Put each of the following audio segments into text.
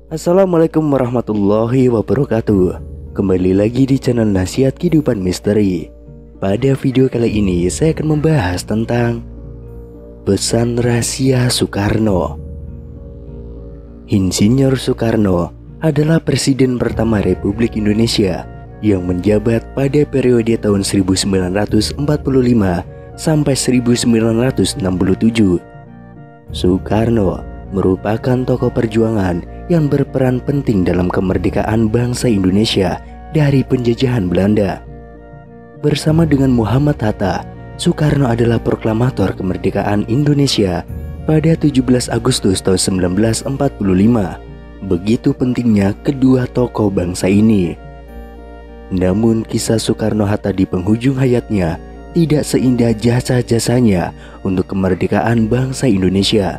Assalamualaikum warahmatullahi wabarakatuh. Kembali lagi di channel Nasihat Kehidupan Misteri. Pada video kali ini saya akan membahas tentang pesan rahasia Soekarno. Insinyur Soekarno adalah presiden pertama Republik Indonesia yang menjabat pada periode tahun 1945 sampai 1967. Soekarno merupakan tokoh perjuangan yang berperan penting dalam kemerdekaan bangsa Indonesia dari penjajahan Belanda. Bersama dengan Muhammad Hatta, Soekarno adalah proklamator kemerdekaan Indonesia pada 17 Agustus tahun 1945. Begitu pentingnya kedua tokoh bangsa ini. Namun kisah Soekarno-Hatta di penghujung hayatnya tidak seindah jasa-jasanya untuk kemerdekaan bangsa Indonesia.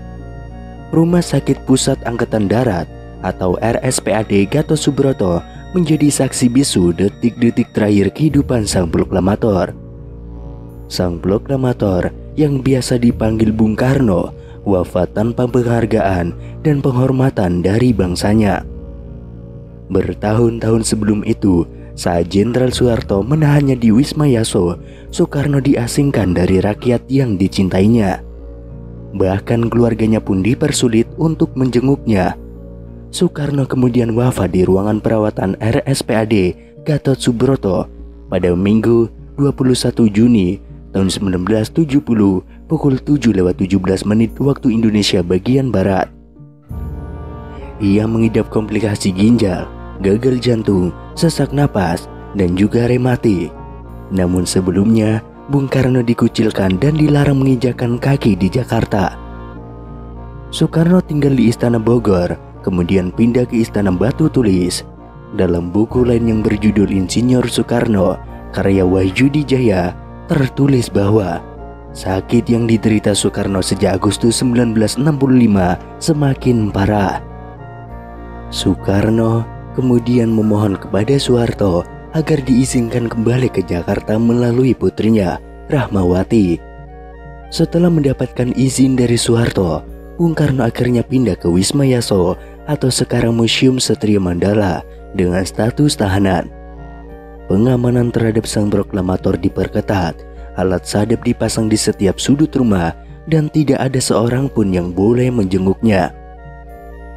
Rumah Sakit Pusat Angkatan Darat atau RSPAD Gatot Subroto menjadi saksi bisu detik-detik terakhir kehidupan sang proklamator. Sang proklamator yang biasa dipanggil Bung Karno wafat tanpa penghargaan dan penghormatan dari bangsanya. Bertahun-tahun sebelum itu, saat Jenderal Soeharto menahannya di Wisma Yaso, Soekarno diasingkan dari rakyat yang dicintainya. Bahkan keluarganya pun dipersulit untuk menjenguknya. Soekarno kemudian wafat di ruangan perawatan RSPAD Gatot Subroto pada Minggu 21 Juni tahun 1970 pukul 7:17 waktu Indonesia bagian Barat. Ia mengidap komplikasi ginjal, gagal jantung, sesak napas, dan juga rematik. Namun sebelumnya, Bung Karno dikucilkan dan dilarang menginjakan kaki di Jakarta. Soekarno tinggal di Istana Bogor, kemudian pindah ke Istana Batu Tulis. Dalam buku lain yang berjudul Insinyur Soekarno, karya Wahyudi Jaya, tertulis bahwa sakit yang diderita Soekarno sejak Agustus 1965 semakin parah. Soekarno kemudian memohon kepada Soeharto agar diizinkan kembali ke Jakarta melalui putrinya, Rahmawati. Setelah mendapatkan izin dari Soeharto, Bung Karno akhirnya pindah ke Wisma Yaso atau sekarang Museum Satria Mandala dengan status tahanan. Pengamanan terhadap sang proklamator diperketat, alat sadap dipasang di setiap sudut rumah, dan tidak ada seorang pun yang boleh menjenguknya.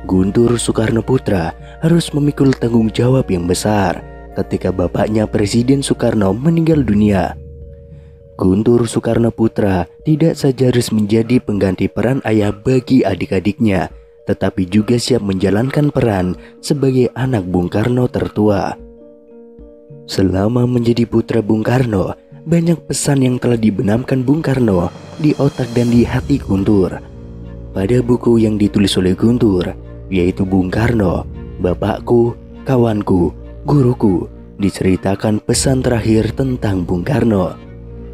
Guntur Soekarno Putra harus memikul tanggung jawab yang besar ketika bapaknya Presiden Soekarno meninggal dunia. Guntur Soekarno Putra tidak saja harus menjadi pengganti peran ayah bagi adik-adiknya, tetapi juga siap menjalankan peran sebagai anak Bung Karno tertua. Selama menjadi putra Bung Karno, banyak pesan yang telah dibenamkan Bung Karno di otak dan di hati Guntur. Pada buku yang ditulis oleh Guntur, yaitu Bung Karno, Bapakku, Kawanku, Guruku, diceritakan pesan terakhir tentang Bung Karno.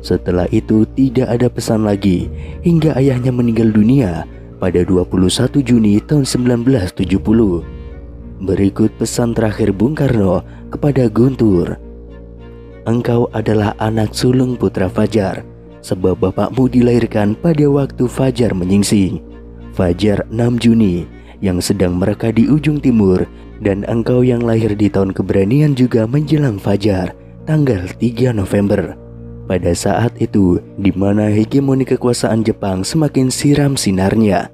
Setelah itu tidak ada pesan lagi hingga ayahnya meninggal dunia pada 21 Juni tahun 1970. Berikut pesan terakhir Bung Karno kepada Guntur. Engkau adalah anak sulung putra Fajar, sebab bapakmu dilahirkan pada waktu Fajar menyingsing. Fajar 6 Juni yang sedang mereka di ujung timur, dan engkau yang lahir di tahun keberanian juga menjelang Fajar, tanggal 3 November. Pada saat itu, di mana hegemoni kekuasaan Jepang semakin siram sinarnya.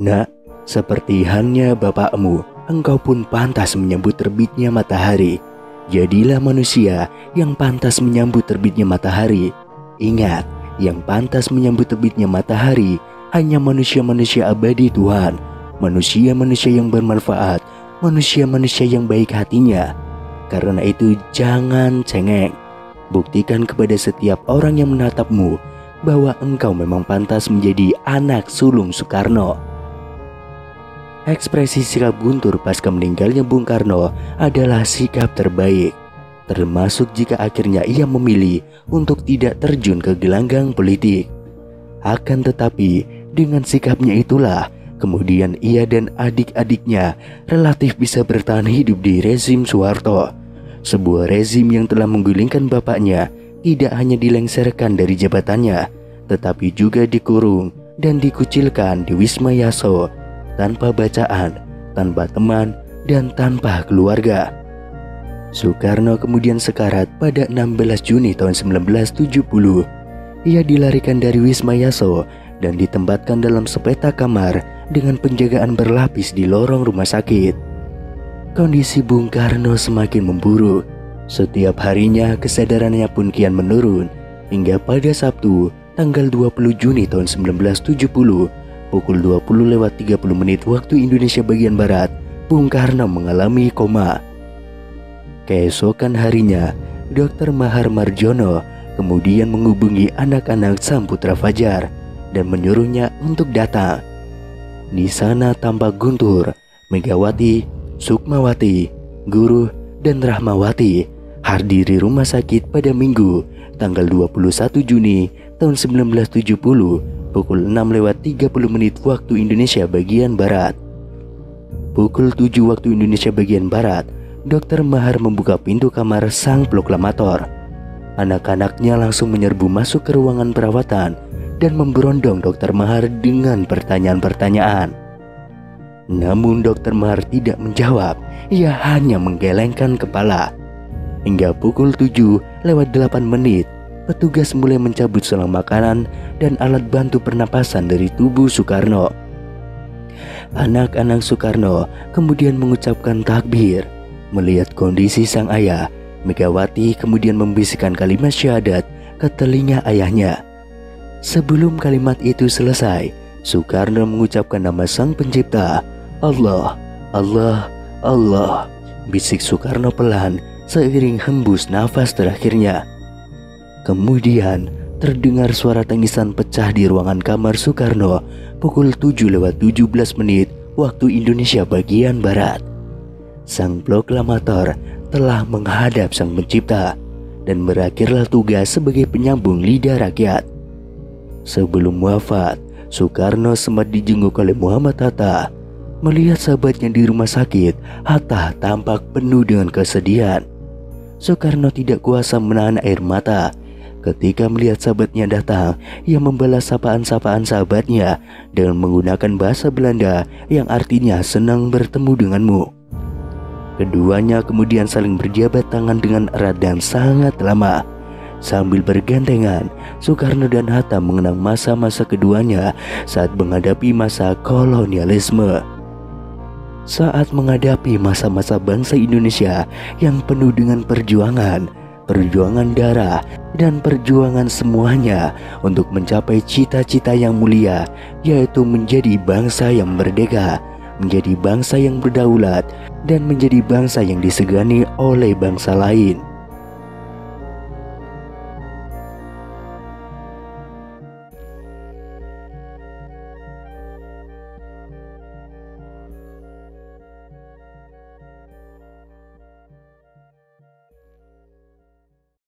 Nak, seperti halnya bapakmu, engkau pun pantas menyambut terbitnya matahari. Jadilah manusia yang pantas menyambut terbitnya matahari. Ingat, yang pantas menyambut terbitnya matahari hanya manusia-manusia abadi Tuhan, manusia-manusia yang bermanfaat, manusia-manusia yang baik hatinya. Karena itu jangan cengeng. Buktikan kepada setiap orang yang menatapmu bahwa engkau memang pantas menjadi anak sulung Soekarno. Ekspresi sikap Guntur pasca meninggalnya Bung Karno adalah sikap terbaik, termasuk jika akhirnya ia memilih untuk tidak terjun ke gelanggang politik. Akan tetapi, dengan sikapnya itulah kemudian ia dan adik-adiknya relatif bisa bertahan hidup di rezim Soeharto. Sebuah rezim yang telah menggulingkan bapaknya tidak hanya dilengsarkan dari jabatannya, tetapi juga dikurung dan dikucilkan di Wisma Yaso tanpa bacaan, tanpa teman, dan tanpa keluarga. Soekarno kemudian sekarat pada 16 Juni tahun 1970. Ia dilarikan dari Wisma Yaso dan ditempatkan dalam sepeta kamar dengan penjagaan berlapis di lorong rumah sakit. Kondisi Bung Karno semakin memburuk. Setiap harinya kesadarannya pun kian menurun, hingga pada Sabtu tanggal 20 Juni tahun 1970 pukul 20:30 waktu Indonesia bagian Barat, Bung Karno mengalami koma. Keesokan harinya, Dr. Mahar Marjono kemudian menghubungi anak-anak Sang Putra Fajar dan menyuruhnya untuk datang. Di sana tampak Guntur, Megawati, Sukmawati, Guru, dan Rahmawati hadiri rumah sakit pada Minggu tanggal 21 Juni tahun 1970 pukul 6:30 waktu Indonesia bagian Barat. Pukul 7 waktu Indonesia bagian Barat, Dr. Mahar membuka pintu kamar sang proklamator. Anak-anaknya langsung menyerbu masuk ke ruangan perawatan dan memberondong Dr. Mahar dengan pertanyaan-pertanyaan. Namun Dr. Mahar tidak menjawab, ia hanya menggelengkan kepala. Hingga pukul 7:08, petugas mulai mencabut selang makanan dan alat bantu pernapasan dari tubuh Soekarno. Anak-anak Soekarno kemudian mengucapkan takbir. Melihat kondisi sang ayah, Megawati kemudian membisikkan kalimat syahadat ke telinga ayahnya. Sebelum kalimat itu selesai, Soekarno mengucapkan nama sang pencipta, Allah, Allah, Allah. Bisik Soekarno pelan seiring hembus nafas terakhirnya. Kemudian terdengar suara tangisan pecah di ruangan kamar Soekarno pukul 7:17 waktu Indonesia bagian Barat. Sang proklamator telah menghadap sang pencipta dan berakhirlah tugas sebagai penyambung lidah rakyat. Sebelum wafat, Soekarno sempat dijenguk oleh Muhammad Hatta. Melihat sahabatnya di rumah sakit, Hatta tampak penuh dengan kesedihan. Soekarno tidak kuasa menahan air mata. Ketika melihat sahabatnya datang, ia membalas sapaan-sapaan sahabatnya dengan menggunakan bahasa Belanda yang artinya senang bertemu denganmu. Keduanya kemudian saling berjabat tangan dengan erat dan sangat lama. Sambil bergandengan, Soekarno dan Hatta mengenang masa-masa keduanya saat menghadapi masa kolonialisme. Saat menghadapi masa-masa bangsa Indonesia yang penuh dengan perjuangan darah, dan perjuangan semuanya untuk mencapai cita-cita yang mulia, yaitu menjadi bangsa yang merdeka, menjadi bangsa yang berdaulat, dan menjadi bangsa yang disegani oleh bangsa lain.